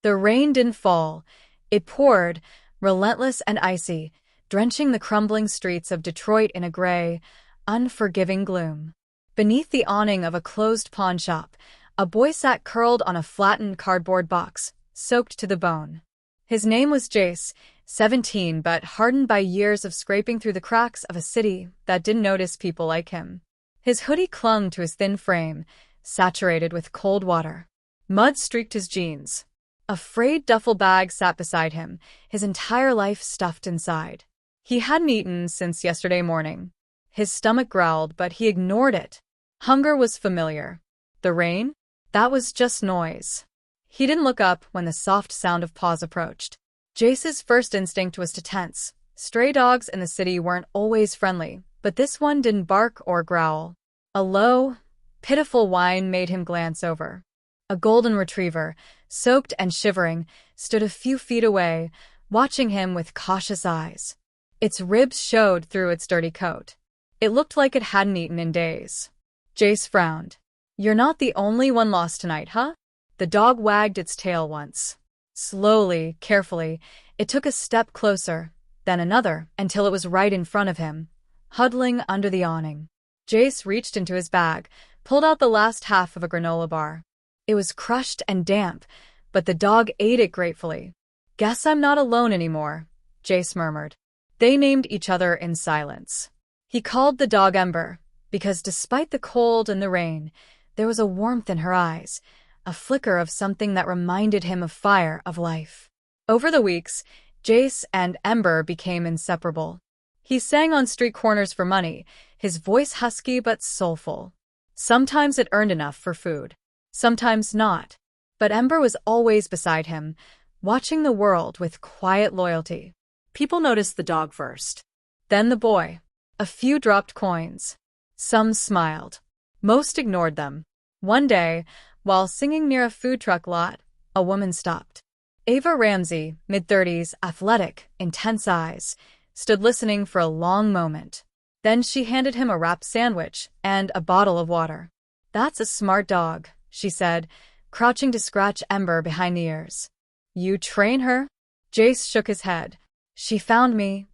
The rain didn't fall. It poured, relentless and icy, drenching the crumbling streets of Detroit in a gray, unforgiving gloom. Beneath the awning of a closed pawn shop, a boy sat curled on a flattened cardboard box, soaked to the bone. His name was Jace, 17 but hardened by years of scraping through the cracks of a city that didn't notice people like him. His hoodie clung to his thin frame, saturated with cold water. Mud streaked his jeans. A frayed duffel bag sat beside him, his entire life stuffed inside. He hadn't eaten since yesterday morning. His stomach growled, but he ignored it. Hunger was familiar. The rain? That was just noise. He didn't look up when the soft sound of paws approached. Jace's first instinct was to tense. Stray dogs in the city weren't always friendly, but this one didn't bark or growl. A low, pitiful whine made him glance over. A golden retriever, soaked and shivering, stood a few feet away, watching him with cautious eyes. Its ribs showed through its dirty coat. It looked like it hadn't eaten in days. Jace frowned. "You're not the only one lost tonight, huh?" The dog wagged its tail once. Slowly, carefully, it took a step closer, then another, until it was right in front of him, huddling under the awning. Jace reached into his bag, pulled out the last half of a granola bar. It was crushed and damp, but the dog ate it gratefully. "Guess I'm not alone anymore," Jace murmured. They named each other in silence. He called the dog Ember, because despite the cold and the rain, there was a warmth in her eyes, a flicker of something that reminded him of fire, of life. Over the weeks, Jace and Ember became inseparable. He sang on street corners for money, his voice husky but soulful. Sometimes it earned enough for food. Sometimes not. But Ember was always beside him, watching the world with quiet loyalty. People noticed the dog first. Then the boy. A few dropped coins. Some smiled. Most ignored them. One day, while singing near a food truck lot, a woman stopped. Ava Ramsey, mid-30s, athletic, intense eyes, stood listening for a long moment. Then she handed him a wrapped sandwich and a bottle of water. "That's a smart dog," she said, crouching to scratch Ember behind the ears. "You train her?" Jace shook his head. "She found me.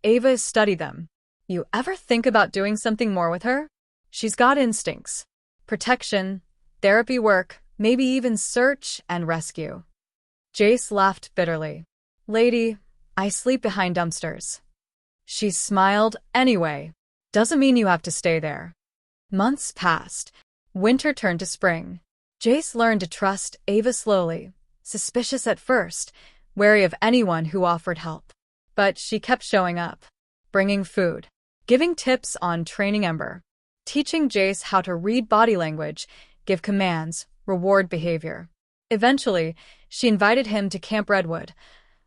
Ava studied them." "You ever think about doing something more with her?" "She's got instincts. Protection, therapy work, maybe even search and rescue." Jace laughed bitterly. "Lady, I sleep behind dumpsters." She smiled. "Anyway, doesn't mean you have to stay there." Months passed. Winter turned to spring. Jace learned to trust Ava slowly, suspicious at first, wary of anyone who offered help. But she kept showing up, bringing food, giving tips on training Ember, teaching Jace how to read body language, give commands, reward behavior. Eventually, she invited him to Camp Redwood,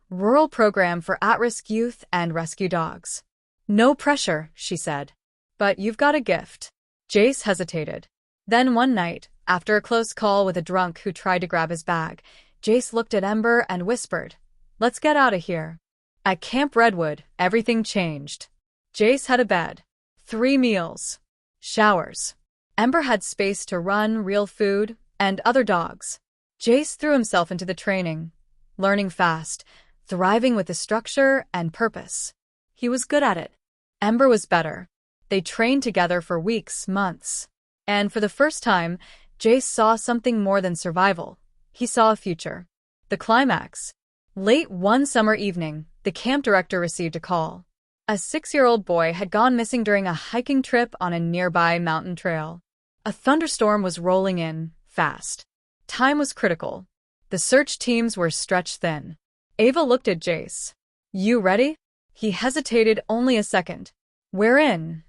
a rural program for at-risk youth and rescue dogs. "No pressure," she said. "But you've got a gift." Jace hesitated. Then one night, after a close call with a drunk who tried to grab his bag, Jace looked at Ember and whispered, "Let's get out of here." At Camp Redwood, everything changed. Jace had a bed, 3 meals, showers. Ember had space to run, real food, and other dogs. Jace threw himself into the training, learning fast, thriving with the structure and purpose. He was good at it. Ember was better. They trained together for weeks, months. And for the first time, Jace saw something more than survival. He saw a future. The climax. Late one summer evening, the camp director received a call. A 6-year-old boy had gone missing during a hiking trip on a nearby mountain trail. A thunderstorm was rolling in, fast. Time was critical. The search teams were stretched thin. Ava looked at Jace. "You ready?" He hesitated only a second. "We're in."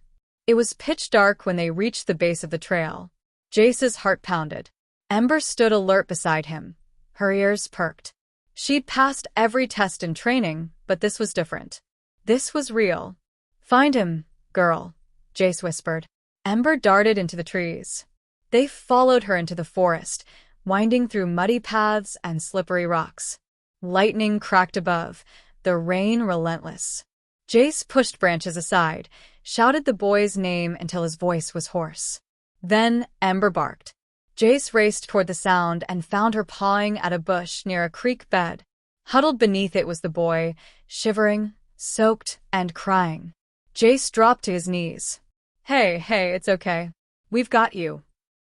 It was pitch dark when they reached the base of the trail. Jace's heart pounded. Ember stood alert beside him. Her ears perked. She'd passed every test in training, but this was different. This was real. "Find him, girl," Jace whispered. Ember darted into the trees. They followed her into the forest, winding through muddy paths and slippery rocks. Lightning cracked above, the rain relentless. Jace pushed branches aside, shouted the boy's name until his voice was hoarse. Then Ember barked. Jace raced toward the sound and found her pawing at a bush near a creek bed. Huddled beneath it was the boy, shivering, soaked, and crying. Jace dropped to his knees. Hey, it's okay. We've got you.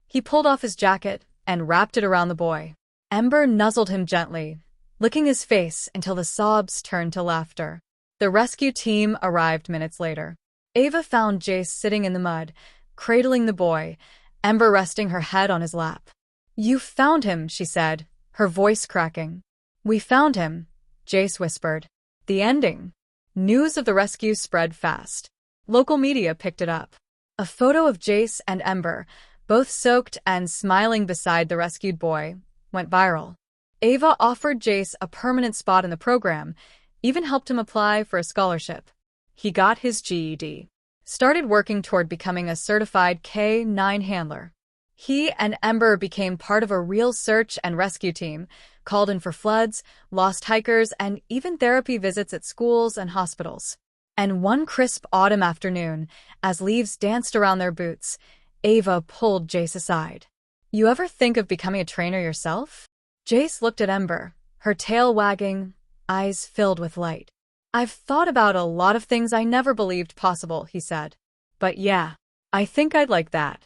He pulled off his jacket and wrapped it around the boy. Ember nuzzled him gently, licking his face until the sobs turned to laughter. The rescue team arrived minutes later. Ava found Jace sitting in the mud, cradling the boy, Ember resting her head on his lap. You found him, she said, her voice cracking. We found him, Jace whispered. The ending. News of the rescue spread fast. Local media picked it up. A photo of Jace and Ember, both soaked and smiling beside the rescued boy, went viral. Ava offered Jace a permanent spot in the program, even helped him apply for a scholarship. He got his GED. Started working toward becoming a certified K-9 handler. He and Ember became part of a real search and rescue team, called in for floods, lost hikers, and even therapy visits at schools and hospitals. And one crisp autumn afternoon, as leaves danced around their boots, Ava pulled Jace aside. You ever think of becoming a trainer yourself? Jace looked at Ember, her tail wagging, eyes filled with light. I've thought about a lot of things I never believed possible, he said. But yeah, I think I'd like that.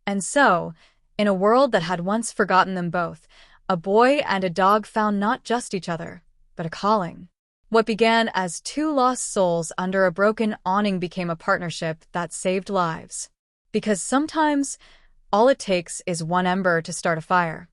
And so, in a world that had once forgotten them both, a boy and a dog found not just each other, but a calling. What began as two lost souls under a broken awning became a partnership that saved lives. Because sometimes, all it takes is one ember to start a fire.